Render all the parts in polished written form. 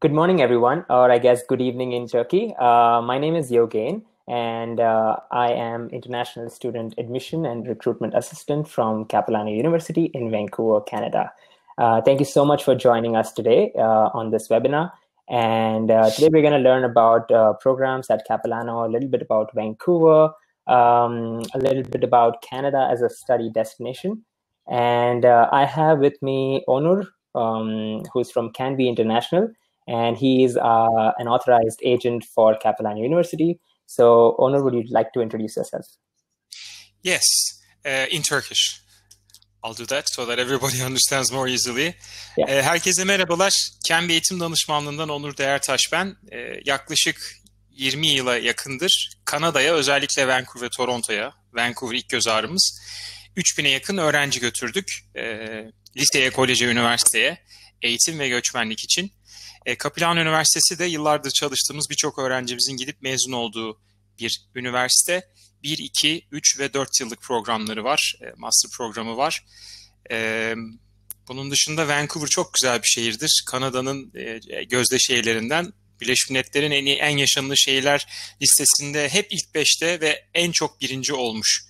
Good morning, everyone, or I guess good evening in Turkey. My name is Yogain, and I am International Student Admission and Recruitment Assistant from Capilano University in Vancouver, Canada. Thank you so much for joining us today on this webinar. And today we're going to learn about programs at Capilano, a little bit about Vancouver, a little bit about Canada as a study destination. And I have with me Onur, who's from Can Be International. And he is an authorized agent for Capilano University. So, Onur, would you like to introduce yourself? Yes, in Turkish. I'll do that so that everybody understands more easily. Yeah. Herkese merhabalar. Kendi Eğitim Danışmanlığından Onur Değertaş ben. Yaklaşık 20 yıla yakındır Kanada'ya, özellikle Vancouver ve Toronto'ya, Vancouver ilk göz ağrımız, 3000'e yakın öğrenci götürdük. Liseye, koleje, üniversiteye, eğitim ve göçmenlik için. Capilano Üniversitesi de yıllardır çalıştığımız birçok öğrencimizin gidip mezun olduğu bir üniversite. 1, 2, 3 ve 4 yıllık programları var. Master programı var. Bunun dışında Vancouver çok güzel bir şehirdir. Kanada'nın gözde şehirlerinden. Birleşmiş Milletler'in en yaşanılı şehirler listesinde hep ilk 5'te ve en çok birinci olmuş.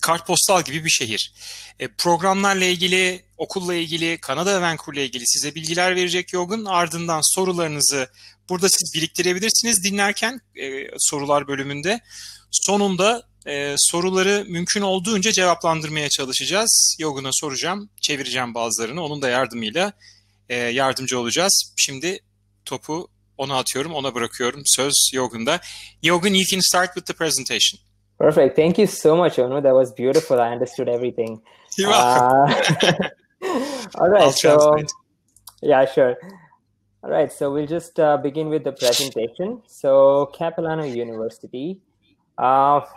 Kartpostal gibi bir şehir. Programlarla ilgili, okulla ilgili, Kanada ve Vancouver'la ilgili size bilgiler verecek Yogun. Ardından sorularınızı burada siz biriktirebilirsiniz dinlerken sorular bölümünde. Sonunda soruları mümkün olduğunca cevaplandırmaya çalışacağız. Yogun'a soracağım, çevireceğim bazılarını. Onun da yardımıyla yardımcı olacağız. Şimdi topu ona atıyorum, ona bırakıyorum. Söz Yogun'da. Yogun, you can start with the presentation. Perfect. Thank you so much, Onur. That was beautiful. I understood everything. You're welcome. All right. I'll translate. Yeah, sure. All right. So we'll just begin with the presentation. So Capilano University,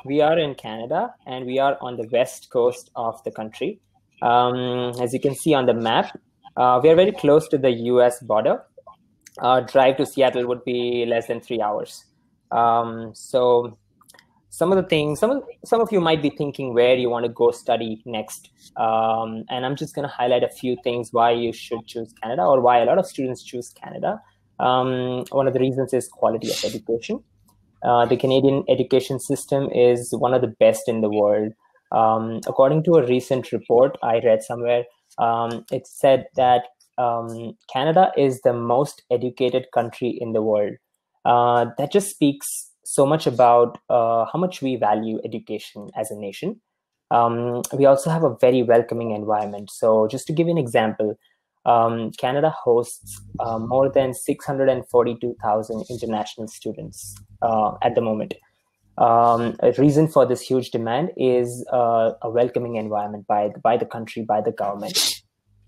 we are in Canada and we are on the west coast of the country. As you can see on the map, we are very close to the US border. Drive to Seattle would be less than 3 hours. So some of the things, some of you might be thinking where you want to go study next. And I'm just going to highlight a few things why you should choose Canada, or why a lot of students choose Canada. One of the reasons is quality of education. The Canadian education system is one of the best in the world. According to a recent report I read somewhere, it said that Canada is the most educated country in the world. That just speaks so much about how much we value education as a nation. We also have a very welcoming environment. So just to give you an example, Canada hosts more than 642,000 international students at the moment. A reason for this huge demand is a welcoming environment by the country, by the government.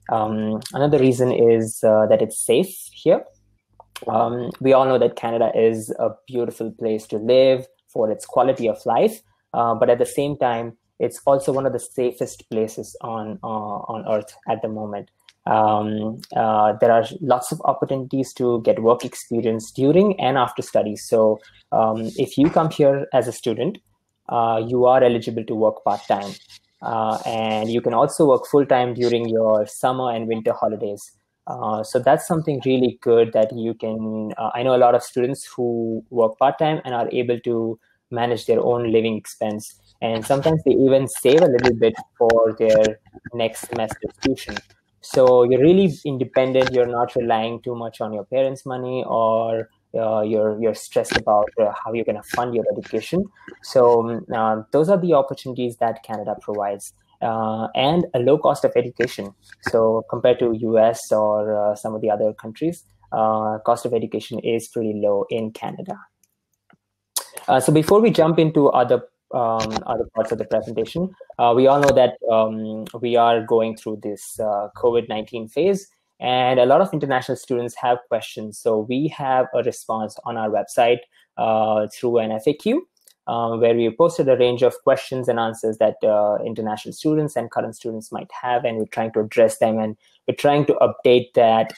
Another reason is that it's safe here. We all know that Canada is a beautiful place to live for its quality of life, but at the same time, it's also one of the safest places on Earth at the moment. There are lots of opportunities to get work experience during and after studies. So if you come here as a student, you are eligible to work part-time. And you can also work full-time during your summer and winter holidays. So that's something really good that you can, I know a lot of students who work part-time and are able to manage their own living expense. And sometimes they even save a little bit for their next semester's tuition. So you're really independent. You're not relying too much on your parents' money, or you're stressed about how you're going to fund your education. So those are the opportunities that Canada provides. And a low cost of education. So compared to US or some of the other countries, cost of education is pretty low in Canada. So before we jump into other parts of the presentation, we all know that we are going through this COVID-19 phase, and a lot of international students have questions. So we have a response on our website through an FAQ. Where we posted a range of questions and answers that international students and current students might have, and we're trying to address them, and we're trying to update that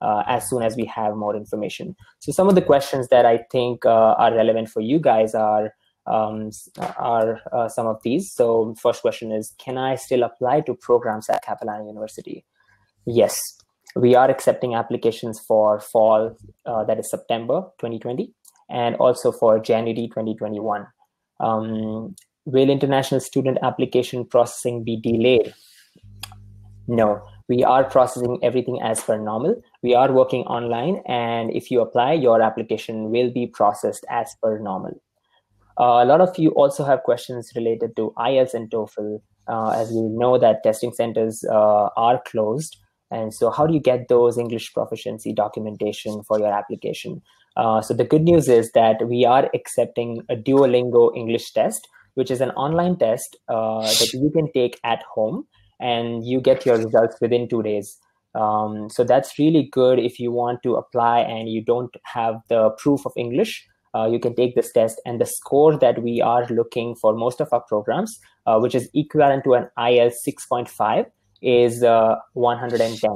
as soon as we have more information. So some of the questions that I think are relevant for you guys are some of these. So first question is, can I still apply to programs at Capilano University? Yes. We are accepting applications for fall, that is September 2020, and also for January 2021. Will international student application processing be delayed? No, we are processing everything as per normal. We are working online, and if you apply, your application will be processed as per normal. A lot of you also have questions related to IELTS and TOEFL, as you know that testing centers are closed. And so how do you get those English proficiency documentation for your application? So the good news is that we are accepting a Duolingo English test, which is an online test that you can take at home, and you get your results within 2 days. So that's really good if you want to apply and you don't have the proof of English. You can take this test, and the score that we are looking for most of our programs, which is equivalent to an IELTS 6.5, is 110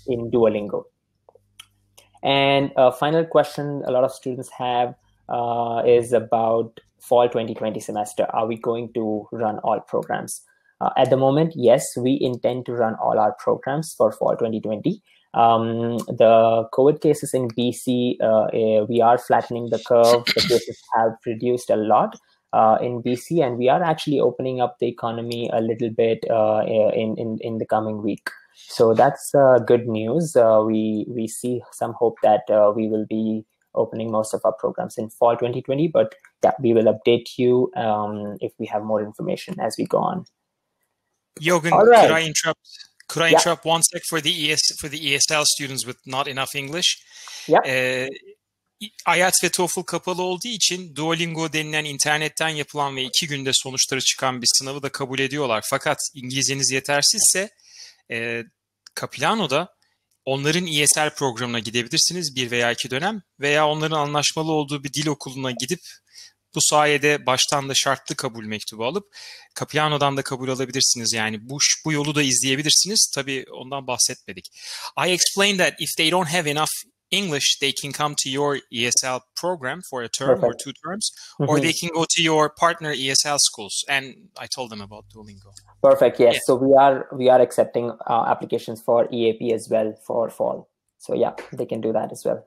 in Duolingo. And a final question a lot of students have is about fall 2020 semester. Are we going to run all programs? At the moment, yes, we intend to run all our programs for fall 2020. The COVID cases in BC, we are flattening the curve. The cases have reduced a lot in BC, and we are actually opening up the economy a little bit in the coming week. So that's good news. We see some hope that we will be opening most of our programs in fall 2020, but yeah, we will update you if we have more information as we go on. Yogan, right. Could I interrupt 1 sec for the ESL students with not enough English? Yeah. IELTS ve TOEFL kapalı olduğu için Duolingo denilen internetten yapılan ve 2 günde sonuçları çıkan bir sınavı da kabul ediyorlar. Fakat İngilizceniz yetersizse Capilano'da onların ESL programına gidebilirsiniz 1 veya 2 dönem, veya onların anlaşmalı olduğu bir dil okuluna gidip bu sayede baştan da şartlı kabul mektubu alıp Capilano'dan da kabul alabilirsiniz. Yani bu yolu da izleyebilirsiniz. Tabii ondan bahsetmedik. I explained that if they don't have enough English, they can come to your ESL program for a term or 2 terms, or they can go to your partner ESL schools. And I told them about Duolingo. Perfect. Yes. So we are accepting applications for EAP as well for fall. So yeah, they can do that as well.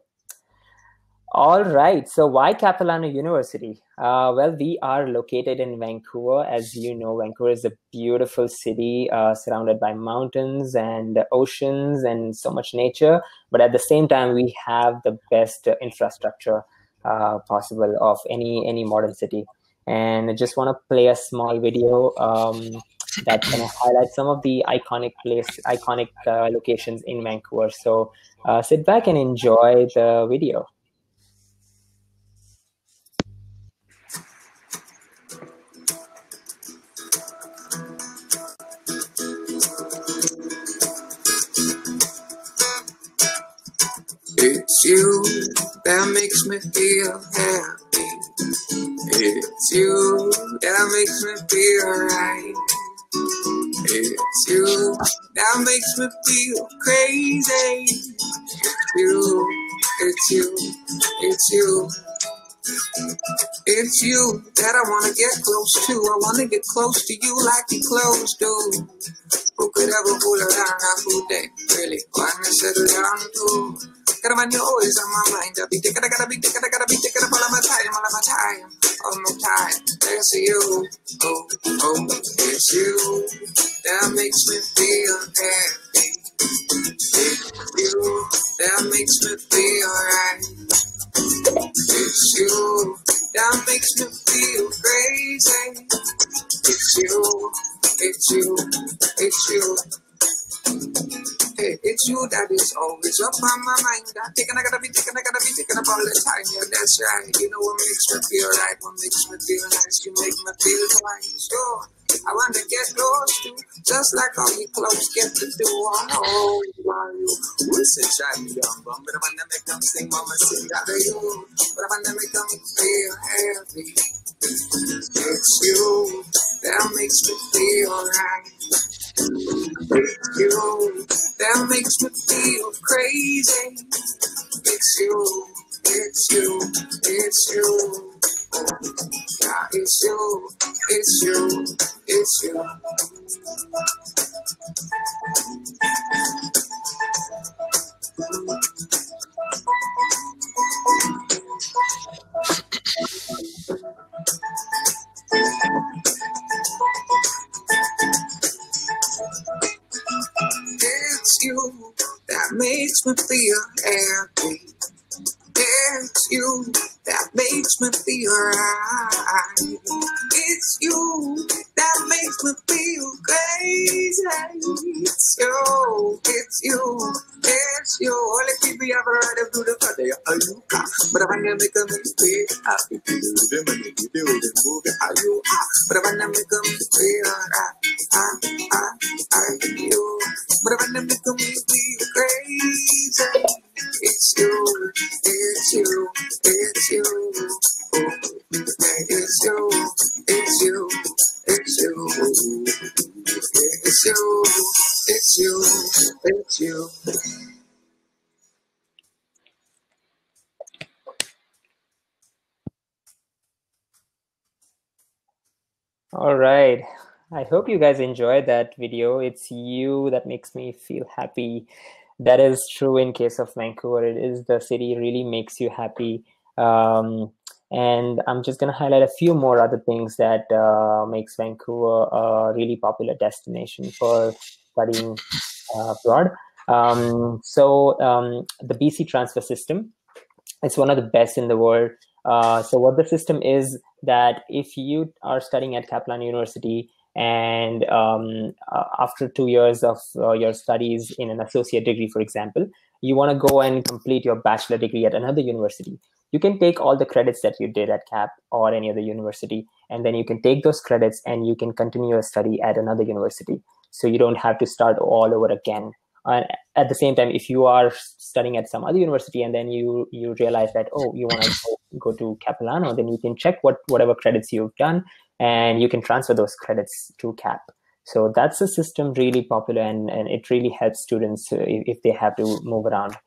All right. So why Capilano University? Well, we are located in Vancouver. As you know, Vancouver is a beautiful city surrounded by mountains and oceans and so much nature. But at the same time, we have the best infrastructure possible of any modern city. And I just want to play a small video that's going to highlight some of the iconic locations in Vancouver. So sit back and enjoy the video. It's you that makes me feel happy. It's you that makes me feel right. It's you that makes me feel crazy. It's you, it's you, it's you. It's you that I wanna get close to. I wanna get close to you like your clothes do. Who could ever fool around? Who they really wanna settle down to? Gotta find you always on my mind. I gotta be thinking all of my time, all my time. It's you, oh, it's you that makes me feel happy. It's you that makes me feel right. It's you that makes me feel crazy. It's you, it's you, it's you. Hey, it's you that is always up on my mind. I gotta be thinking up all the time. Yeah, that's right. You know what makes me feel right, what makes me feel nice. You make me feel twice. Sure, I wanna get close to, just like all your clothes get to do. Oh, why you? What's it trying to young bum? But I wanna make them sing, mama, sing out of you. But I wanna make them feel happy. It's you that makes me feel right. It's you that makes me feel crazy. It's you, it's you, it's you. Yeah, it's you, it's you, it's you. It's you that makes me feel happy. It's you that makes me feel right. It's you that makes me feel crazy. It's you, it's you, it's you. All the people you ever heard of do the funny, are you? But if I never make me feel happy, do the money, do the movie, are you? But if I never make me feel right, you. But if I never make me feel crazy, it's you, it's you, it's you. It's you, it's you, it's you. It's you, it's you, it's you. All right. I hope you guys enjoyed that video. It's you that makes me feel happy. That is true in case of Vancouver. It is the city really makes you happy. And I'm just going to highlight a few more other things that makes Vancouver a really popular destination for studying abroad. The BC transfer system, it's one of the best in the world. So what the system is that if you are studying at Capilano University and after 2 years of your studies in an associate degree, for example, you want to go and complete your bachelor degree at another university, you can take all the credits that you did at Cap or any other university, and then you can take those credits and you can continue your study at another university. So you don't have to start all over again. And at the same time, if you are studying at some other university and then you realize that, oh, you want to go to Capilano, then you can check whatever credits you've done and you can transfer those credits to Cap. So that's a system really popular and it really helps students if they have to move around.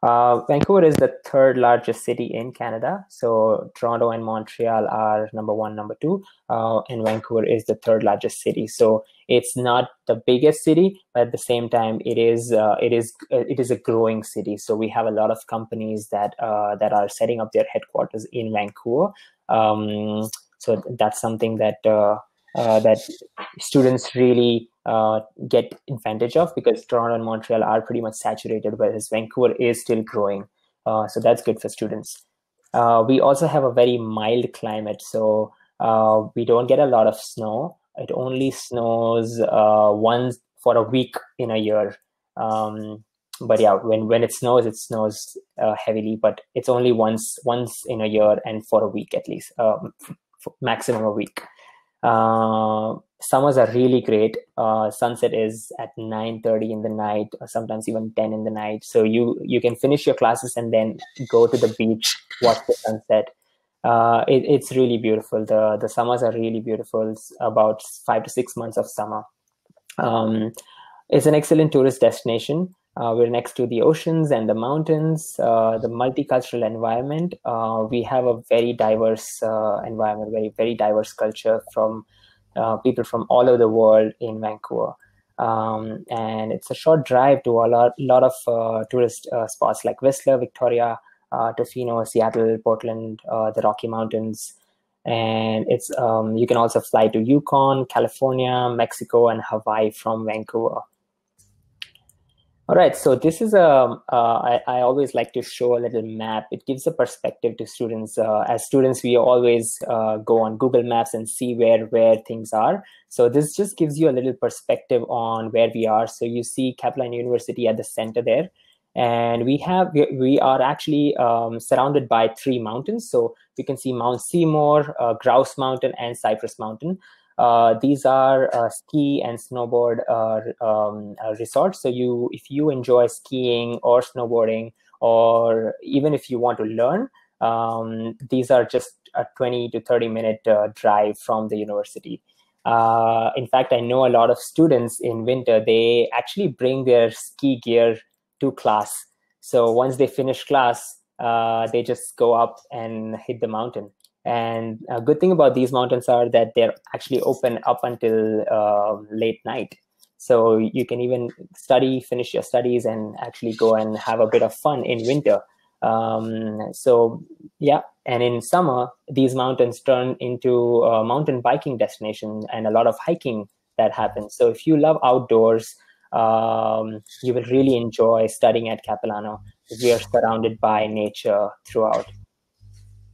Vancouver is the third largest city in Canada. So Toronto and Montreal are number one, number two, and Vancouver is the third largest city. So it's not the biggest city, but at the same time, it is a growing city. So we have a lot of companies that are setting up their headquarters in Vancouver. So that's something that students really get advantage of, because Toronto and Montreal are pretty much saturated, whereas Vancouver is still growing. So that's good for students. We also have a very mild climate, so we don't get a lot of snow. It only snows once for a week in a year. But yeah, when it snows heavily, but it's only once in a year and for a week at least, maximum a week. Summers are really great. Sunset is at 9:30 in the night, or sometimes even 10 in the night. So you can finish your classes and then go to the beach, watch the sunset. It's really beautiful. The summers are really beautiful. It's about 5 to 6 months of summer. It's an excellent tourist destination. We're next to the oceans and the mountains, the multicultural environment. We have a very diverse environment, very diverse culture from people from all over the world in Vancouver. And it's a short drive to a lot of tourist spots like Whistler, Victoria, Tofino, Seattle, Portland, the Rocky Mountains. And it's you can also fly to Yukon, California, Mexico, and Hawaii from Vancouver. All right, so this is I always like to show a little map. It gives a perspective to students. As students, we always go on Google Maps and see where things are. So this just gives you a little perspective on where we are. So you see Capilano University at the center there. And we are actually surrounded by 3 mountains. So you can see Mount Seymour, Grouse Mountain, and Cypress Mountain. These are ski and snowboard resorts. So if you enjoy skiing or snowboarding, or even if you want to learn, these are just a 20 to 30 minute drive from the university. In fact, I know a lot of students in winter, they actually bring their ski gear to class. So once they finish class, they just go up and hit the mountain. And a good thing about these mountains are that they're actually open up until late night. So you can even finish your studies, and actually go and have a bit of fun in winter. So yeah, and in summer, these mountains turn into a mountain biking destination and a lot of hiking that happens. So if you love outdoors, you will really enjoy studying at Capilano. We are surrounded by nature throughout.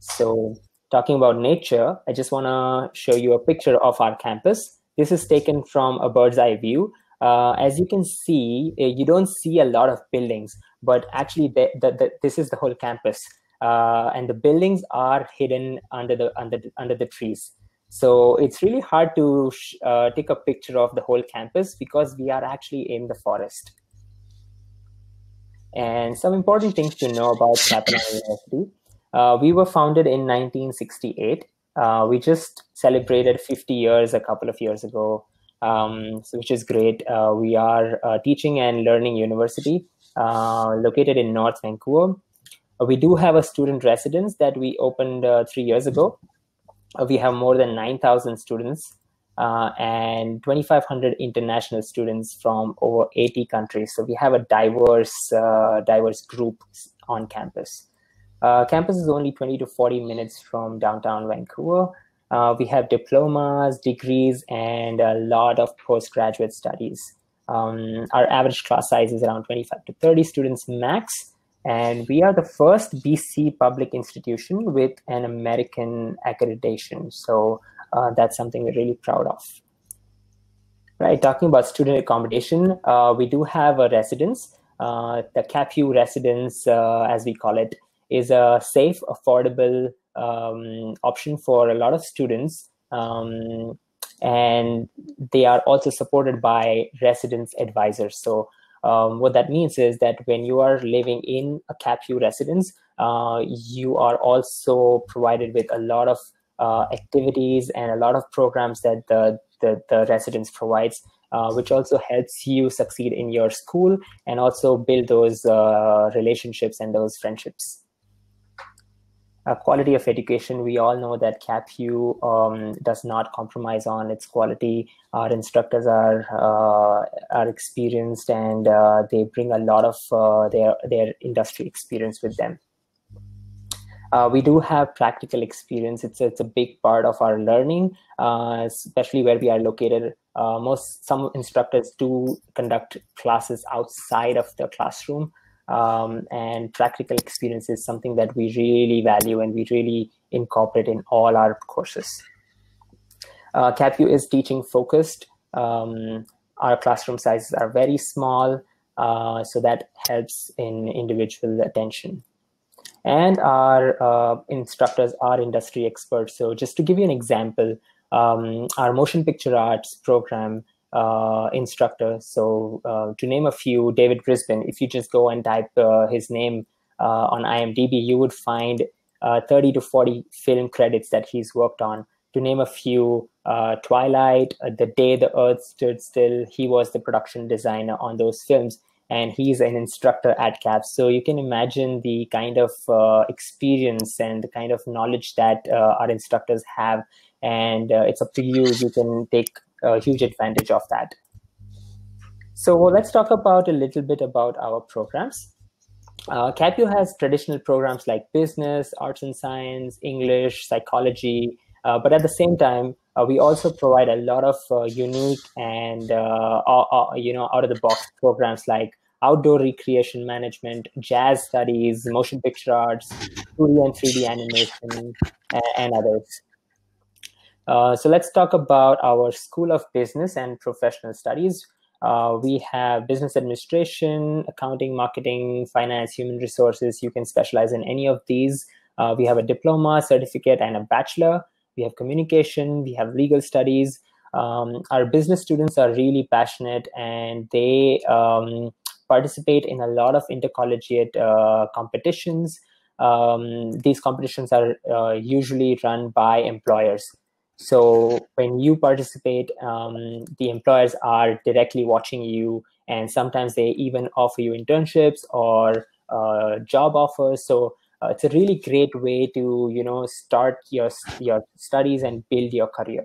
So talking about nature, I just want to show you a picture of our campus. This is taken from a bird's eye view. As you can see, you don't see a lot of buildings, but actually this is the whole campus. And the buildings are hidden under the trees. So it's really hard to take a picture of the whole campus because we are actually in the forest. And some important things to know about Capilano University. We were founded in 1968. We just celebrated 50 years a couple of years ago, which is great. We are a teaching and learning university located in North Vancouver. We do have a student residence that we opened 3 years ago. We have more than 9,000 students and 2,500 international students from over 80 countries. So we have a diverse group on campus. Campus is only 20 to 40 minutes from downtown Vancouver. We have diplomas, degrees, and a lot of postgraduate studies. Our average class size is around 25 to 30 students max. And we are the first BC public institution with an American accreditation. So that's something we're really proud of. Right, talking about student accommodation, we do have a residence. The Cap U residence, as we call it, is a safe, affordable option for a lot of students. And they are also supported by residence advisors. So what that means is that when you are living in a Cap U residence, you are also provided with a lot of activities and a lot of programs that the residence provides, which also helps you succeed in your school and also build those relationships and those friendships. Quality of education, we all know that Cap U does not compromise on its quality. Our instructors are experienced and they bring a lot of their industry experience with them. We do have practical experience. It's a big part of our learning, especially where we are located. Some instructors do conduct classes outside of the classroom. And practical experience is something that we really value and we really incorporate in all our courses. Cap U is teaching focused. Our classroom sizes are very small, so that helps in individual attention. And our instructors are industry experts. So just to give you an example, our motion picture arts program instructor. So to name a few, David Brisbane, if you just go and type his name on IMDb, you would find 30 to 40 film credits that he's worked on. To name a few, Twilight, The Day the Earth Stood Still, he was the production designer on those films, and he's an instructor at CAP. So you can imagine the kind of experience and the kind of knowledge that our instructors have, and it's up to you. You can take a huge advantage of that. So let's talk about a little bit about our programs. Cap U has traditional programs like business, arts and science, English, psychology, but at the same time, we also provide a lot of unique and out-of-the-box programs like outdoor recreation management, jazz studies, motion picture arts, 2D and 3D animation, and others. So let's talk about our School of Business and Professional Studies. We have business administration, accounting, marketing, finance, human resources. You can specialize in any of these. We have a diploma, certificate, and a bachelor. We have communication. We have legal studies. Our business students are really passionate, and they participate in a lot of intercollegiate competitions. These competitions are usually run by employers. So when you participate, the employers are directly watching you, and sometimes they even offer you internships or job offers. So it's a really great way to, start your studies and build your career.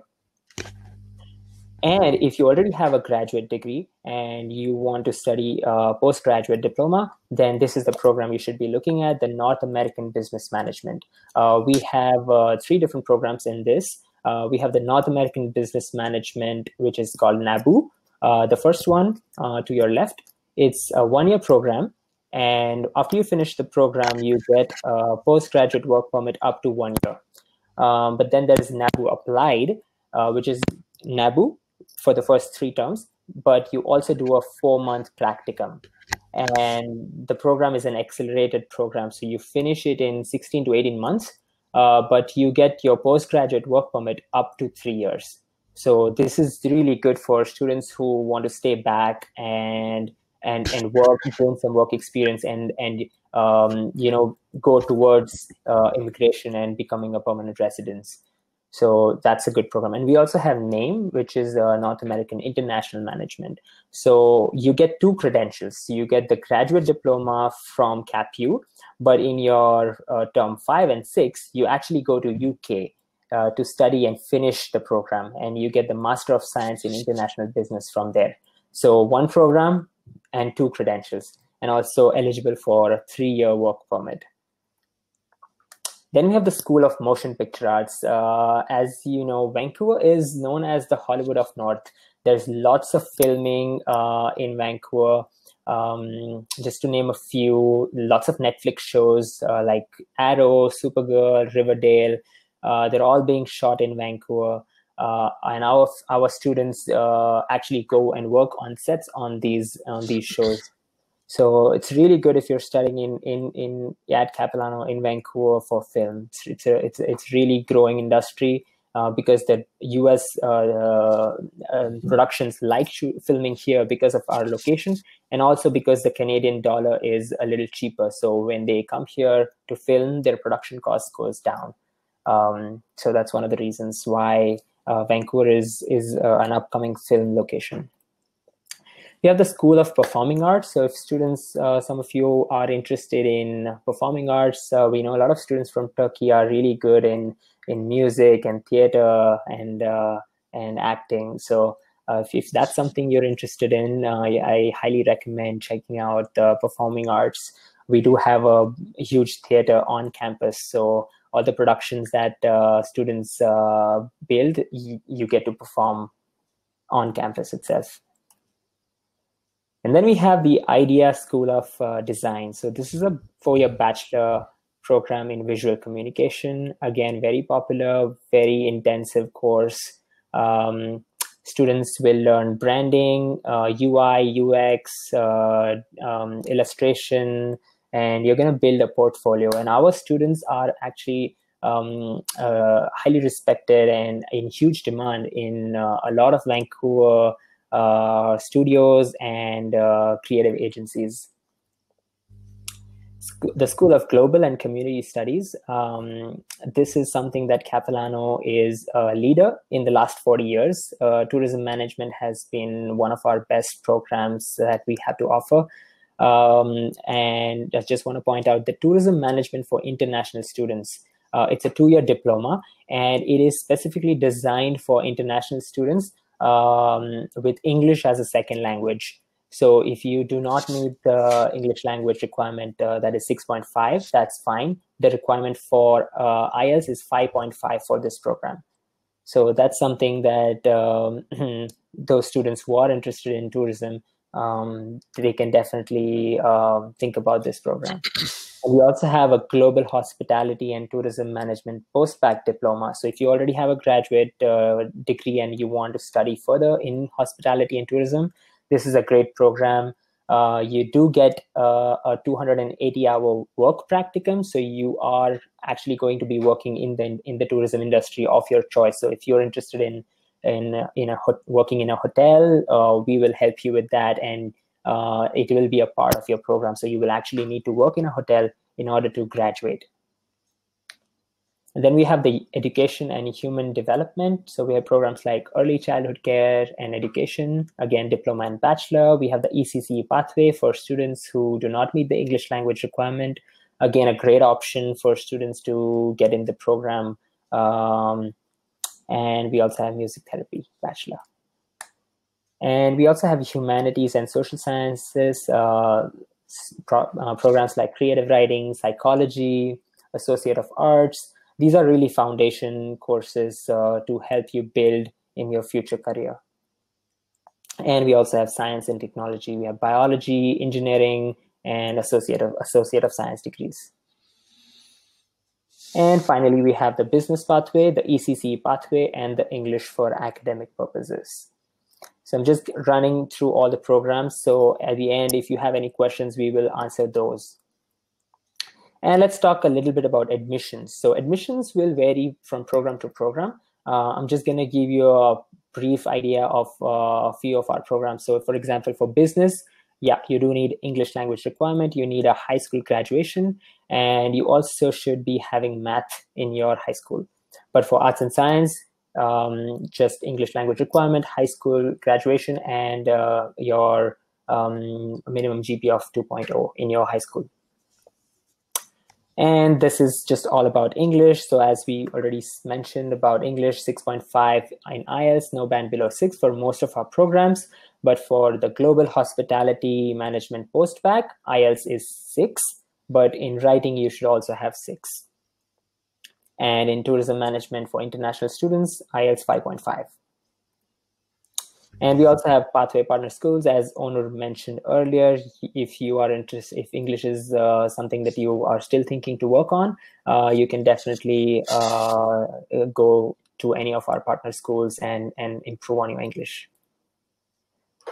And if you already have a graduate degree and you want to study a postgraduate diploma, then this is the program you should be looking at, the North American Business Management. We have 3 different programs in this. We have the North American Business Management, which is called NABU. The first one to your left, it's a one-year program. And after you finish the program, you get a postgraduate work permit up to 1 year. But then there is NABU applied, which is NABU for the first 3 terms, but you also do a 4-month practicum. And the program is an accelerated program. So you finish it in 16 to 18 months, but you get your postgraduate work permit up to 3 years. So this is really good for students who want to stay back and work, gain some work experience, and go towards immigration and becoming a permanent residence. So that's a good program. And we also have NAME, which is North American International Management. So you get 2 credentials. So you get the graduate diploma from CapU, but in your term 5 and 6, you actually go to UK to study and finish the program. And you get the Master of Science in International Business from there. So 1 program and 2 credentials, and also eligible for a 3-year work permit. Then we have the School of Motion Picture Arts. As you know, Vancouver is known as the Hollywood of North. There's lots of filming in Vancouver. Just to name a few, lots of Netflix shows like Arrow, Supergirl, Riverdale. They're all being shot in Vancouver. And our students actually go and work on sets on these shows. So it's really good if you're studying at Capilano in Vancouver for film. It's really growing industry because the U.S. Productions like filming here because of our location, and also because the Canadian dollar is a little cheaper. So when they come here to film, their production cost goes down. So that's one of the reasons why Vancouver is an upcoming film location. We have the School of Performing Arts. So if students, some of you are interested in performing arts, we know a lot of students from Turkey are really good in music and theater and acting. So if that's something you're interested in, I highly recommend checking out the performing arts. We do have a huge theater on campus. So all the productions that students build, you get to perform on campus itself. And then we have the IDEA School of Design. So this is a 4-year bachelor program in visual communication. Again, very popular, very intensive course. Students will learn branding, UI, UX, illustration, and you're going to build a portfolio. And our students are actually highly respected and in huge demand in a lot of Vancouver studios and creative agencies. The School of Global and Community Studies. This is something that Capilano is a leader in the last 40 years. Tourism management has been one of our best programs that we have to offer. And I just want to point out the tourism management for international students. It's a 2-year diploma, and it is specifically designed for international students with English as a second language. So if you do not meet the English language requirement, that is 6.5, that's fine. The requirement for IELTS is 5.5 for this program. So that's something that those students who are interested in tourism, they can definitely think about this program. And we also have a Global Hospitality and Tourism Management Post-Bac Diploma. So if you already have a graduate degree and you want to study further in hospitality and tourism, this is a great program. You do get a 280-hour work practicum. So you are actually going to be working in the tourism industry of your choice. So if you're interested in working in a hotel, we will help you with that, and it will be a part of your program. So you will actually need to work in a hotel in order to graduate. And then we have the education and human development. So we have programs like early childhood care and education, again, diploma and bachelor. We have the ECC pathway for students who do not meet the English language requirement. Again, a great option for students to get in the program. And we also have music therapy bachelor. And we also have humanities and social sciences, programs like creative writing, psychology, associate of arts. These are really foundation courses to help you build in your future career. And we also have science and technology. We have biology, engineering, and associate of science degrees. And finally, we have the business pathway, the ECC pathway, and the English for academic purposes. So I'm just running through all the programs. So at the end, if you have any questions, we will answer those. And let's talk a little bit about admissions. So admissions will vary from program to program. I'm just going to give you a brief idea of a few of our programs. So for example, for business, yeah, you do need English language requirement. You need a high school graduation, and you also should be having math in your high school. But for arts and science, just English language requirement, high school graduation, and your minimum GPA of 2.0 in your high school. And this is just all about English. So as we already mentioned about English, 6.5 in IELTS, no band below 6 for most of our programs. But for the global hospitality management post-bac, IELTS is 6. But in writing, you should also have 6. And in tourism management for international students, IELTS 5.5. And we also have pathway partner schools, as Onur mentioned earlier. If you are interested, if English is something that you are still thinking to work on, you can definitely go to any of our partner schools and improve on your English.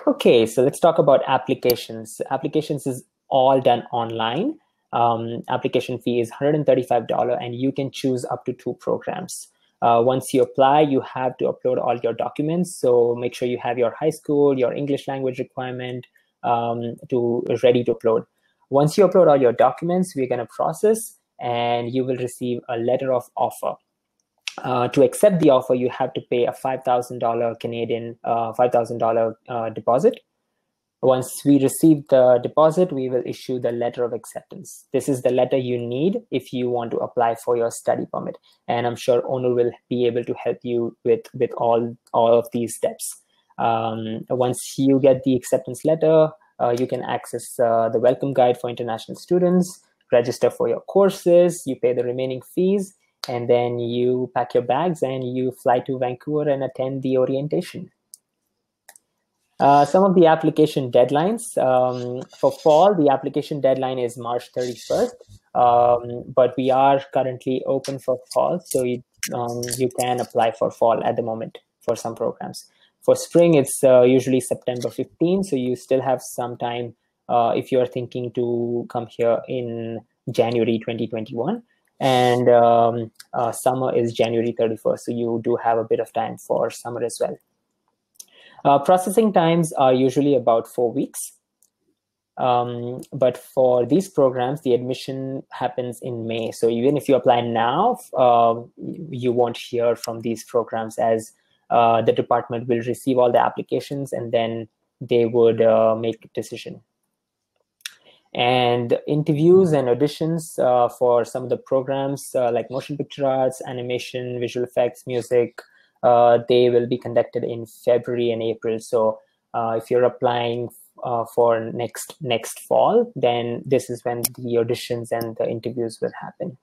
Okay, so let's talk about applications. Applications is all done online. Application fee is $135, and you can choose up to 2 programs. Once you apply, you have to upload all your documents. So make sure you have your high school, your English language requirement ready to upload. Once you upload all your documents, we're going to process, and you will receive a letter of offer. To accept the offer, you have to pay a $5,000 Canadian $5,000 deposit. Once we receive the deposit, we will issue the letter of acceptance. This is the letter you need if you want to apply for your study permit. And I'm sure Onur will be able to help you with all of these steps. Once you get the acceptance letter, you can access the welcome guide for international students, register for your courses, you pay the remaining fees, and then you pack your bags and you fly to Vancouver and attend the orientation. Some of the application deadlines. For fall, the application deadline is March 31st, but we are currently open for fall, so you can apply for fall at the moment for some programs. For spring, it's usually September 15th, so you still have some time if you're thinking to come here in January 2021. And summer is January 31st, so you do have a bit of time for summer as well. Processing times are usually about 4 weeks. But for these programs, the admission happens in May. So even if you apply now, you won't hear from these programs, as the department will receive all the applications and then they would make a decision. And interviews and auditions for some of the programs like motion picture arts, animation, visual effects, music, they will be conducted in February and April. So if you're applying for next fall, then this is when the auditions and the interviews will happen.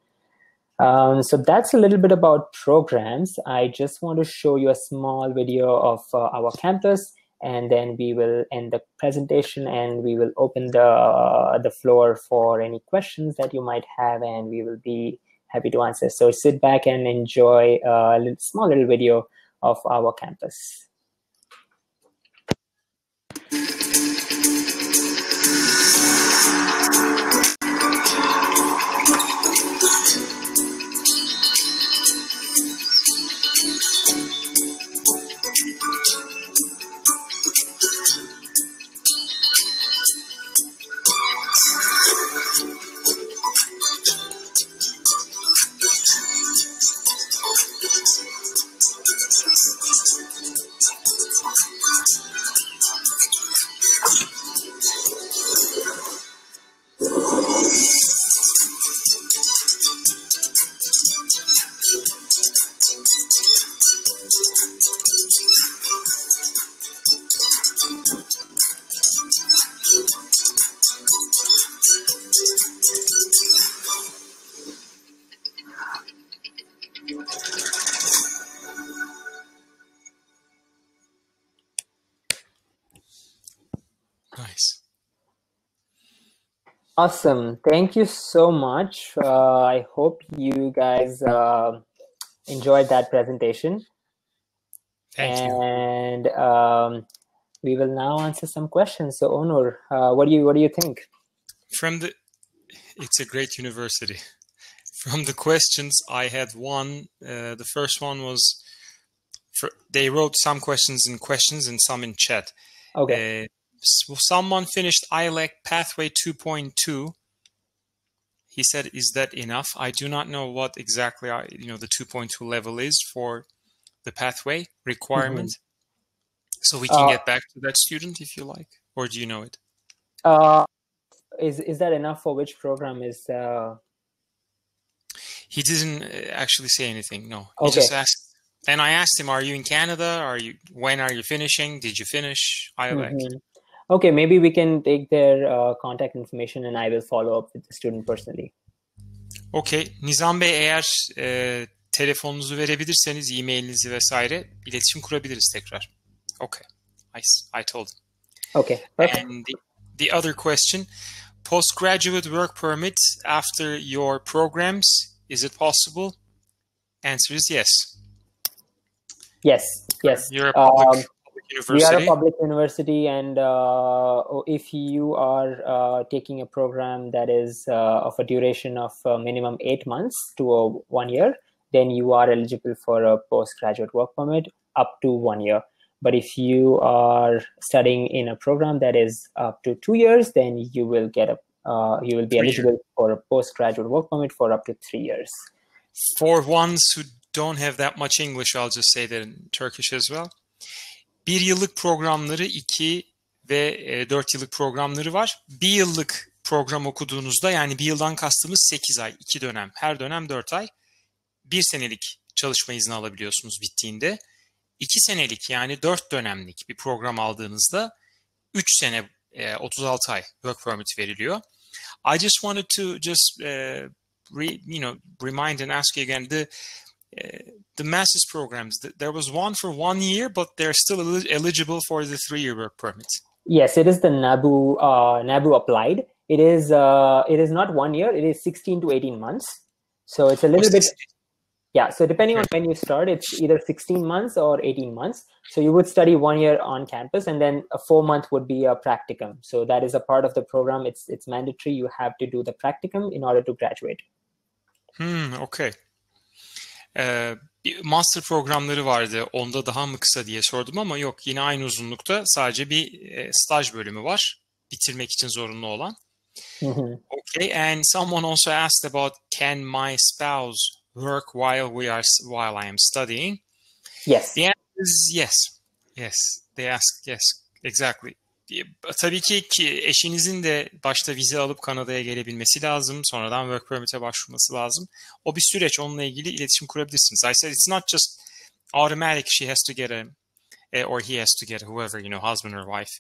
So that's a little bit about programs. I just want to show you a small video of our campus, and then we will end the presentation and we will open the floor for any questions that you might have, and we will be happy to answer. So sit back and enjoy a small little video of our campus. Awesome. Thank you so much. I hope you guys enjoyed that presentation. Thank you. And we will now answer some questions. So, Onur, what do you think? It's a great university. From the questions, I had one. The first one was, they wrote some questions and some in chat. Okay. Someone finished ILEC Pathway 2.2. He said, is that enough? I do not know what exactly the 2.2 level is for the pathway requirement. Mm-hmm. So we can get back to that student if you like, or do you know it? Is that enough for which program is? He didn't actually say anything. No, he okay. just asked. And I asked him, "Are you in Canada? When are you finishing? Did you finish ILEC?" Mm-hmm. Okay, maybe we can take their contact information and I will follow up with the student personally. Okay, Nizam Bey, eğer telefonunuzu verebilirseniz, e-mailinizi vesaire, iletişim kurabiliriz tekrar. Okay, I told him. Okay, perfect. And the other question, postgraduate work permit after your programs, is it possible? Answer is yes. Yes. You're a public university. We are a public university, and if you are taking a program that is of a duration of minimum 8 months to 1 year, then you are eligible for a postgraduate work permit up to 1 year. But if you are studying in a program that is up to 2 years, then you will be eligible for a postgraduate work permit for up to 3 years. For ones who don't have that much English, I'll just say that in Turkish as well. 1 yıllık programları, 2 ve 4 yıllık programları var. 1 yıllık program okuduğunuzda, yani 1 yıldan kastımız 8 ay, 2 dönem, her dönem 4 ay. 1 senelik çalışma izni alabiliyorsunuz bittiğinde. 2 senelik, yani 4 dönemlik bir program aldığınızda 3 sene 36 ay work permit veriliyor. I just wanted to just remind and ask you again, the master's programs, there was one for 1 year, but they're still eligible for the 3-year work permit. Yes, it is the NABU applied. It is not 1 year, it is 16 to 18 months. So it's a little bit, so depending on when you start, it's either 16 months or 18 months. So you would study 1 year on campus, and then a 4-month would be a practicum. So that is a part of the program. It's mandatory. You have to do the practicum in order to graduate. Okay. Master programları vardı. Onda daha mı kısa diye sordum ama yok. Yine aynı uzunlukta, sadece bir staj bölümü var. Bitirmek için zorunlu olan. Okay. And someone also asked about, can my spouse work while I am studying? Yes. The answer is yes. Yes. They ask yes. Exactly. Tabii ki eşinizin de başta vize alıp Kanada'ya gelebilmesi lazım. Sonradan work permit'e başvurması lazım. O bir süreç. Onunla ilgili iletişim kurabilirsiniz. I said it's not just automatic. She has to get or he has to get whoever, husband or wife.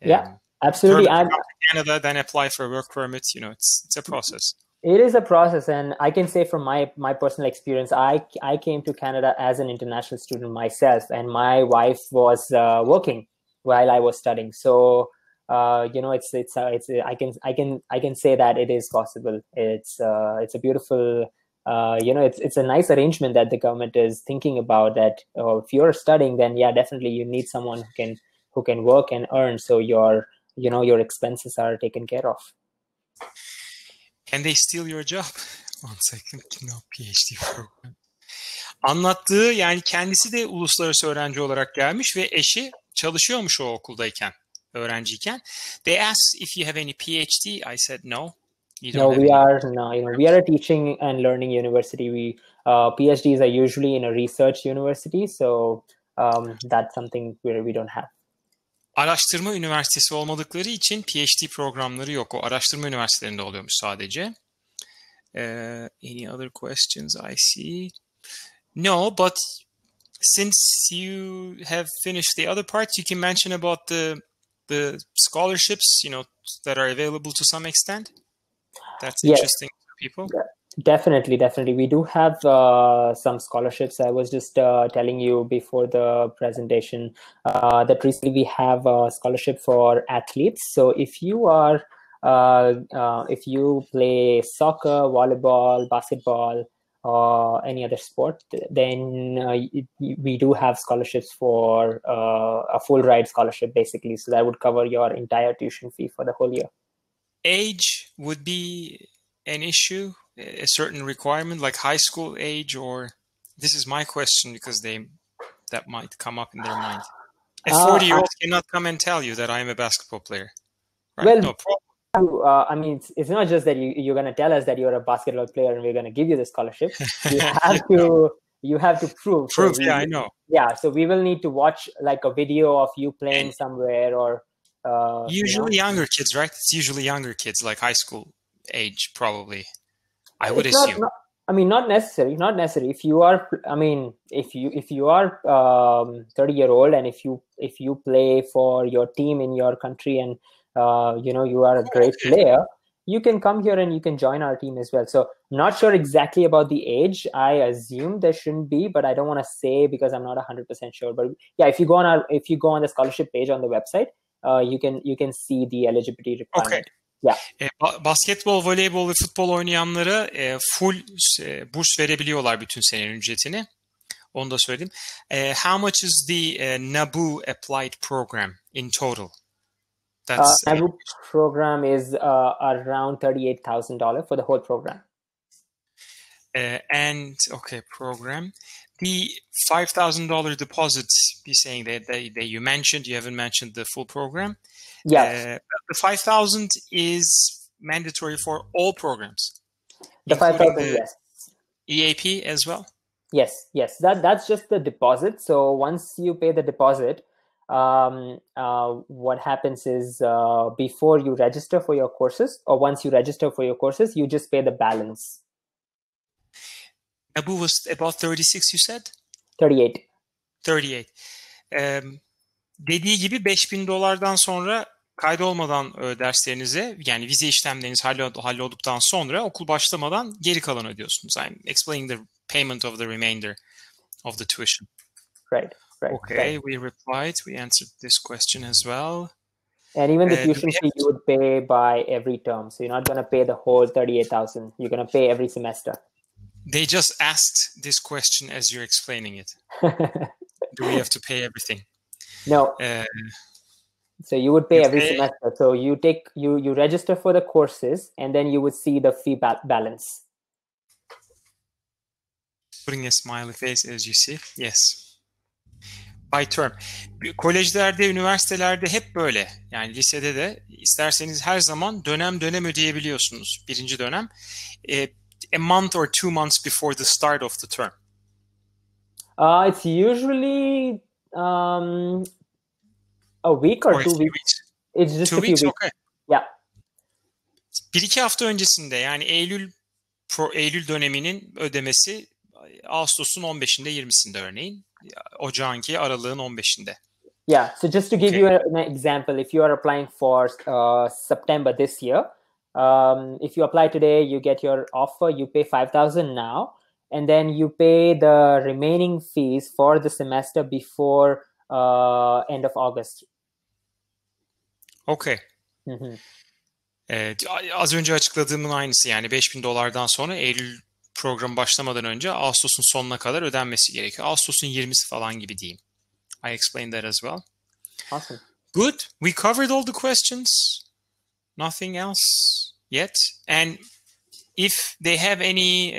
Yeah, absolutely. Come to Canada, then apply for a work permit. It's a process. It is a process, and I can say from my personal experience, I came to Canada as an international student myself, and my wife was working while I was studying. So I can say that it is possible. It's a beautiful it's a nice arrangement that the government is thinking about, that if you're studying, then definitely you need someone who can work and earn, so your expenses are taken care of. Can they steal your job? One second, PhD program. Anlattığı, yani kendisi de uluslararası öğrenci olarak gelmiş ve eşi çalışıyormuş o okuldayken, öğrenciyken. They asked if you have any PhD. I said no. We are a teaching and learning university. PhDs are usually in a research university, so that's something we don't have. Araştırma üniversitesi olmadıkları için PhD programları yok. O araştırma üniversitelerinde oluyormuş sadece. Any other questions I see? No, but since you have finished the other parts, you can mention about the scholarships, that are available to some extent. That's interesting to people. Definitely. We do have some scholarships. I was just telling you before the presentation that recently we have a scholarship for athletes. So if you are if you play soccer, volleyball, basketball, or any other sport, then we do have scholarships for a full ride scholarship, basically. So that would cover your entire tuition fee for the whole year. Age would be an issue, a certain requirement, like high school age, or this is my question because that might come up in their mind. A 40-year-old cannot come and tell you that I am a basketball player. Right? Well, no problem. I mean, it's not just that you're going to tell us that you're a basketball player and we're going to give you the scholarship. You have to prove. Prove, so I know. Yeah, so we will need to watch like a video of you playing somewhere, or usually younger kids, right? It's usually younger kids, like high school age, probably. I would assume. Not necessary. Not necessary. If you are, if you are 30-year-old and if you play for your team in your country and you are a great player, you can come here and you can join our team as well. So I'm not sure exactly about the age. I assume there shouldn't be, but I don't want to say because I'm not 100% sure. But yeah, if you go on the scholarship page on the website, you can see the eligibility requirement. Okay. Yeah. Basketbol, voleybol ve futbol oynayanlara full burs verebiliyorlar bütün senenin ücretini. Onu da söyleyeyim. How much is the NABU applied program in total? NABU program is around $38,000 for the whole program. Program. The $5,000 deposit, you're saying that you mentioned, you haven't mentioned the full program. Yes. The $5,000 is mandatory for all programs. The $5,000, yes. EAP as well? Yes. That's just the deposit. So once you pay the deposit, what happens is before you register for your courses, or once you register for your courses, you just pay the balance. NABU was about 36, you said? 38. Dediği gibi $5,000'dan sonra kaydolmadan derslerinize, yani vize işlemleriniz hallolduktan sonra okul başlamadan geri kalan ödüyorsunuz. I'm explaining the payment of the remainder of the tuition. Right. Okay, we replied. We answered this question as well. And even the tuition fee you would pay by every term. So you're not going to pay the whole $38,000. You're going to pay every semester. They just asked this question as you're explaining it. Do we have to pay everything? No. So you would pay every semester. So you register for the courses, and then you would see the fee balance. Putting a smiley face as you see. Yes. By term. Kolejlerde, üniversitelerde hep böyle. Yani lisede de isterseniz her zaman dönem ödeyebiliyorsunuz. Birinci dönem. A month or 2 months before the start of the term. It's usually a week or 2 weeks. It's just 2 a few weeks. weeks. Okay. Yeah. 1-2 hafta öncesinde, yani Eylül döneminin ödemesi Ağustos'un 15'inde 20'sinde örneğin. Ocağınki aralığın 15'inde. Yeah. So just to give you an example, if you are applying for September this year, if you apply today, you get your offer, you pay $5,000 now, and then you pay the remaining fees for the semester before end of August. Okay. Mm-hmm. Az önce açıkladığımın aynısı, yani $5,000'dan sonra Eylül programı başlamadan önce Ağustos'un sonuna kadar ödenmesi gerekiyor. Ağustos'un 20'si falan gibi diyeyim. I explained that as well. Awesome. Good. We covered all the questions. Nothing else yet. And if they have any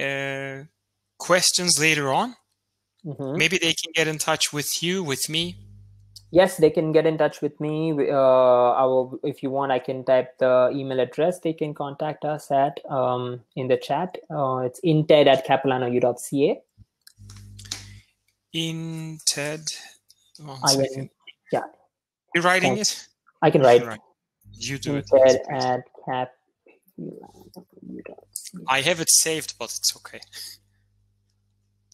questions later on, maybe they can get in touch with you, with me. Yes, they can get in touch with me. If you want, I can type the email address. They can contact us at in the chat. It's inted@capilano.ca. Inted. Yeah. You're writing it? I can write. You do it. Inted@capilano.ca. I have it saved, but it's okay.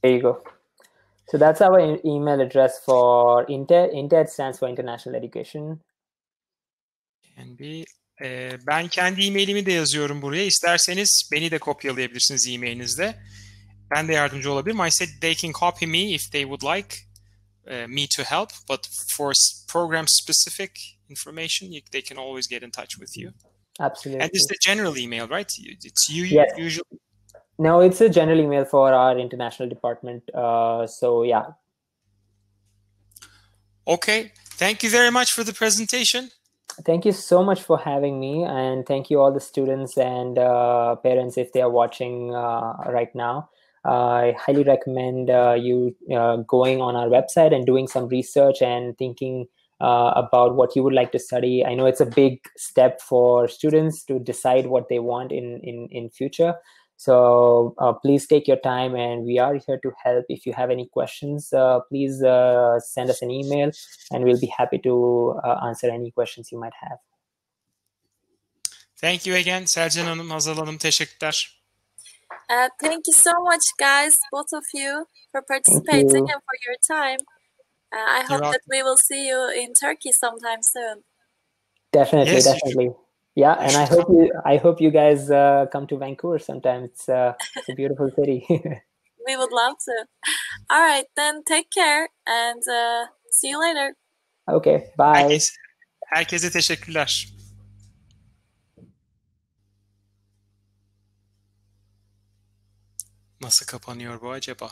There you go. So that's our email address for INTED. INTED stands for International Education. Ben kendi e-mailimi de yazıyorum buraya. İsterseniz beni de kopyalayabilirsiniz e-mailinizde. Ben de yardımcı olabilirim. I said they can copy me if they would like me to help. But for program-specific information, they can always get in touch with you. Absolutely. And it's a general email, right? It's you yes. usually. No, it's a general email for our international department. So yeah. Okay. Thank you very much for the presentation. Thank you so much for having me, and thank you all the students and parents if they are watching right now. I highly recommend you going on our website and doing some research and thinking about what you would like to study. I know it's a big step for students to decide what they want in future. So please take your time, and we are here to help. If you have any questions, please send us an email, and we'll be happy to answer any questions you might have. Thank you again, Selcan Hanım, Hazal Hanım, teşekkürler. Thank you so much, guys, both of you, for participating and for your time. I hope that we will see you in Turkey sometime soon. Definitely, yes, definitely. Yeah, and I hope you guys come to Vancouver sometime. It's a beautiful city. We would love to. All right, then take care and see you later. Okay, bye. Herkese teşekkürler. Nasıl kapanıyor bu acaba?